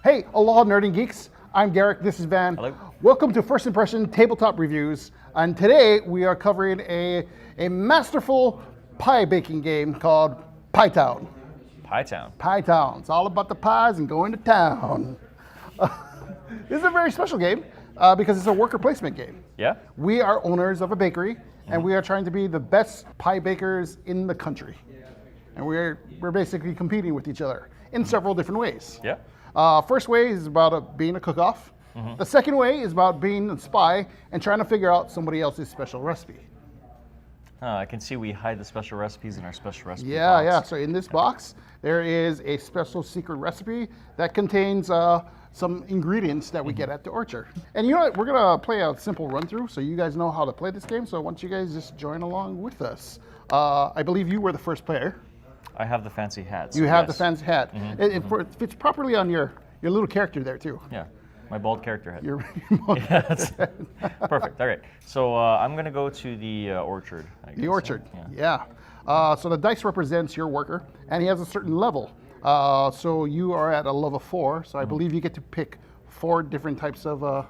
Hey, Aloha Nerd and Geeks. I'm Garrick, this is Van. Hello. Welcome to First Impression Tabletop Reviews. And today we are covering a masterful pie baking game called Pie Town. Pie Town. Pie Town. It's all about the pies and going to town. This is a very special game because it's a worker placement game. Yeah? We are owners of a bakery and we are trying to be the best pie bakers in the country. And we're basically competing with each other in several different ways. Yeah. First way is about being a cook-off. The second way is about being a spy and trying to figure out somebody else's special recipe. I can see we hide the special recipes in our special recipe Yeah, box. yeah. So in this box, there is a special secret recipe that contains some ingredients that we get at the orchard. And you know what? We're going to play a simple run-through so you guys know how to play this game. So why don't you guys just join along with us. I believe you were the first player. I have the fancy hat. So You have yes. the fancy hat. It fits properly on your little character there, too. Yeah, my bald character hat. Yeah, that's perfect. All right. So I'm going to go to the orchard. I guess. The orchard, Yeah. yeah. So the dice represents your worker, and he has a certain level. So you are at a level 4, so I believe you get to pick 4 different types of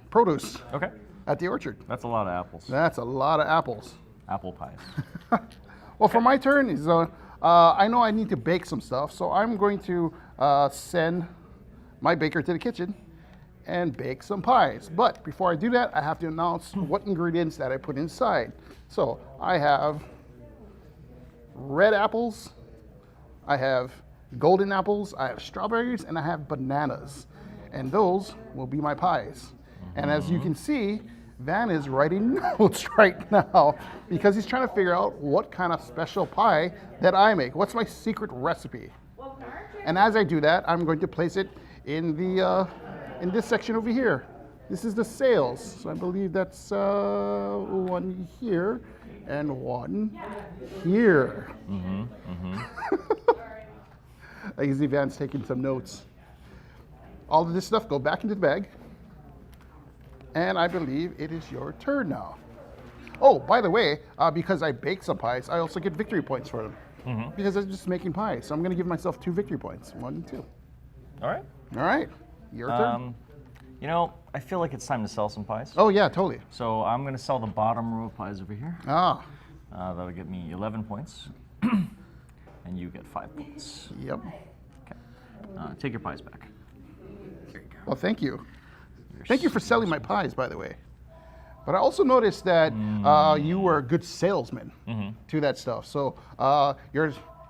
produce Okay. at the orchard. That's a lot of apples. That's a lot of apples. Apple pies. Well, for my turn, is I know I need to bake some stuff, so I'm going to send my baker to the kitchen and bake some pies. But before I do that, I have to announce what ingredients that I put inside. So I have red apples, I have golden apples, I have strawberries, and I have bananas. And those will be my pies. And as you can see, Van is writing notes right now because he's trying to figure out what kind of special pie that I make. What's my secret recipe? And as I do that, I'm going to place it in the in this section over here. This is the sales. So I believe that's one here and one here. I can see Van's taking some notes. All of this stuff go back into the bag. And I believe it is your turn now. Oh, by the way, because I baked some pies, I also get victory points for them. Because I'm just making pies. So I'm going to give myself 2 victory points. 1 and 2. All right. All right. Your turn. You know, I feel like it's time to sell some pies. Oh, yeah, totally. So I'm going to sell the bottom row of pies over here. Ah, That'll get me 11 points. And you get 5 points. yep. Okay. Take your pies back. There you go. Well, thank you. Thank you for selling my pies, by the way. But I also noticed that you were a good salesman to that stuff. So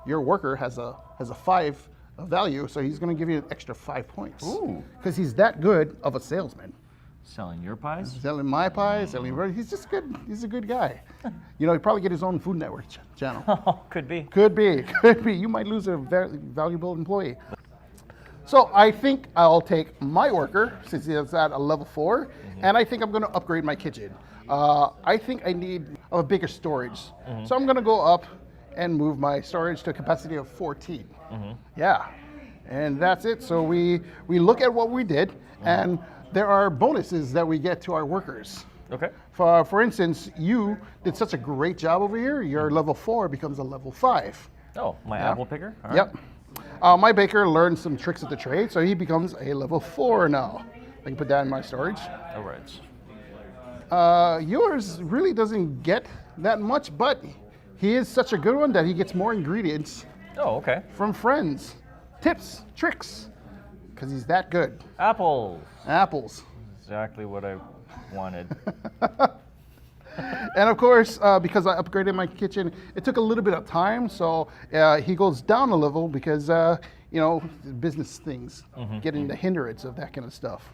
your worker has a 5 value, so he's going to give you an extra 5 points. Ooh. Because he's that good of a salesman. Selling your pies? Selling my pies, selling he's just good. He's a good guy. You know, he'd probably get his own Food Network channel. Oh, could be. Could be. You might lose a very valuable employee. So I think I'll take my worker, since he's at a level 4, and I think I'm going to upgrade my kitchen. I think I need a bigger storage. So I'm going to go up and move my storage to a capacity of 14. Yeah, and that's it. So we look at what we did, and there are bonuses that we get to our workers. Okay. For instance, you did such a great job over here. Your level 4 becomes a level 5. Oh, my apple picker? All right. Yep. My baker learned some tricks of the trade, so he becomes a level 4 now. I can put that in my storage. All right. Yours really doesn't get that much, but he is such a good one that he gets more ingredients Oh, okay. from friends. Tips, tricks, because he's that good. Apples. Apples. Exactly what I wanted. And of course, because I upgraded my kitchen, it took a little bit of time, so he goes down a level because, you know, business things, getting the hindrance of that kind of stuff.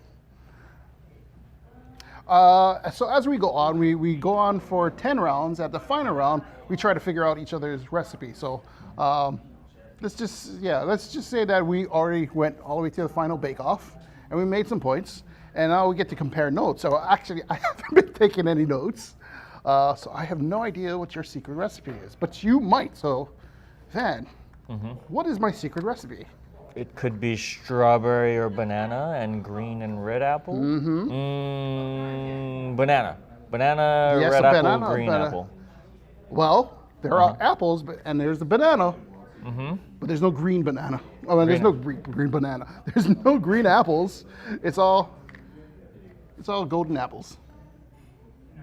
So as we go on, we go on for 10 rounds. At the final round, we try to figure out each other's recipe. So let's just say that we already went all the way to the final bake-off, and we made some points, and now we get to compare notes. So actually, I haven't been taking any notes. So I have no idea what your secret recipe is, but you might. So, Van, what is my secret recipe? It could be strawberry or banana and green and red apple. Banana. Banana, Yes, red a apple, banana, green apple. Well, there are apples, and there's the banana. but there's no green banana. Oh, and there's no green banana. There's no green apples. It's all golden apples.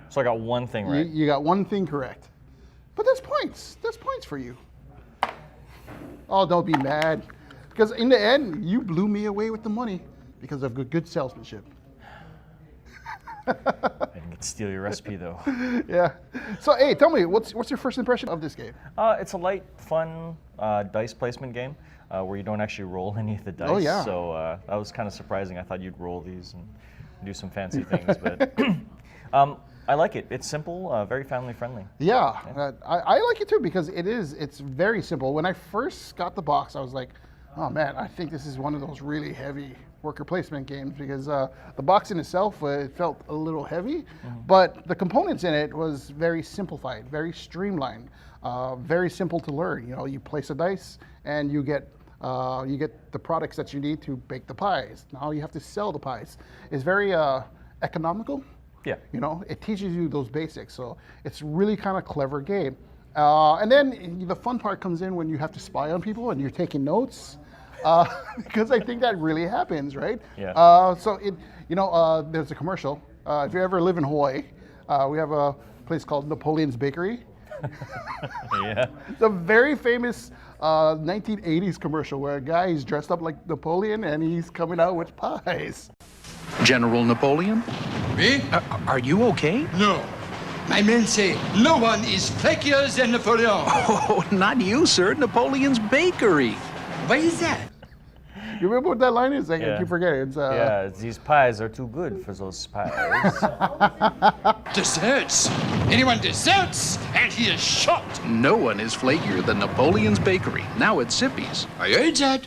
So I got one thing right. You got one thing correct. But there's points. There's points for you. Oh, don't be mad. Because in the end, you blew me away with the money because of good salesmanship. I didn't get to steal your recipe though. Yeah. So, hey, tell me, what's your first impression of this game? It's a light, fun dice placement game where you don't actually roll any of the dice. Oh, yeah. So that was kind of surprising. I thought you'd roll these and do some fancy things, but I like it. It's simple, very family friendly. Yeah, I like it too because it's very simple. When I first got the box, I was like, oh man, I think this is one of those really heavy worker placement games because the box in itself, it felt a little heavy, but the components in it was very simplified, very streamlined, very simple to learn. You know, you place a dice and you get the products that you need to bake the pies. Now you have to sell the pies. It's very economical. Yeah. You know, it teaches you those basics. So it's really kind of clever game. And then the fun part comes in when you have to spy on people and you're taking notes. Because I think that really happens, right? Yeah. So there's a commercial. If you ever live in Hawaii, we have a place called Napoleons Bakery. Yeah. It's a very famous 1980s commercial where a guy is dressed up like Napoleon and he's coming out with pies. General Napoleon? Me? Are you okay? No. My men say no one is flakier than Napoleon. Oh, not you, sir. Napoleon's Bakery. What is that? You remember what that line is? I keep forgetting. It's, Yeah, these pies are too good for those spies. Desserts. Anyone desserts, and he is shot. No one is flakier than Napoleon's Bakery. Now at Sippy's. I heard that.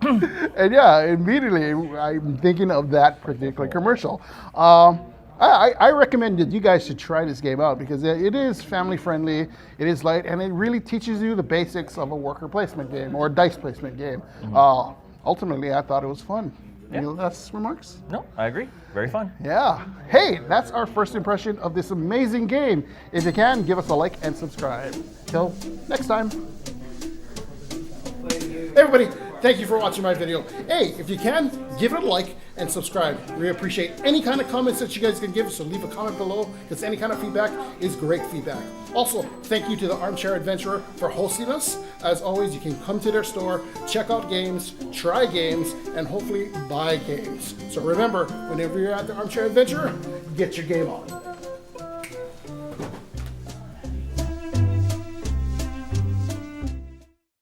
And yeah, immediately I'm thinking of that particular commercial. I recommend that you guys should try this game out because it is family friendly, it is light, and it really teaches you the basics of a worker placement game or a dice placement game. Ultimately, I thought it was fun. Yeah. Any last remarks? No, I agree. Very fun. Yeah. Hey, that's our first impression of this amazing game. If you can, give us a like and subscribe. Till next time. Hey everybody, thank you for watching my video. Hey, if you can, give it a like and subscribe. We appreciate any kind of comments that you guys can give, so leave a comment below because any kind of feedback is great feedback. Also, thank you to the Armchair Adventurer for hosting us. As always, you can come to their store, check out games, try games, and hopefully buy games. So remember, whenever you're at the Armchair Adventurer, get your game on.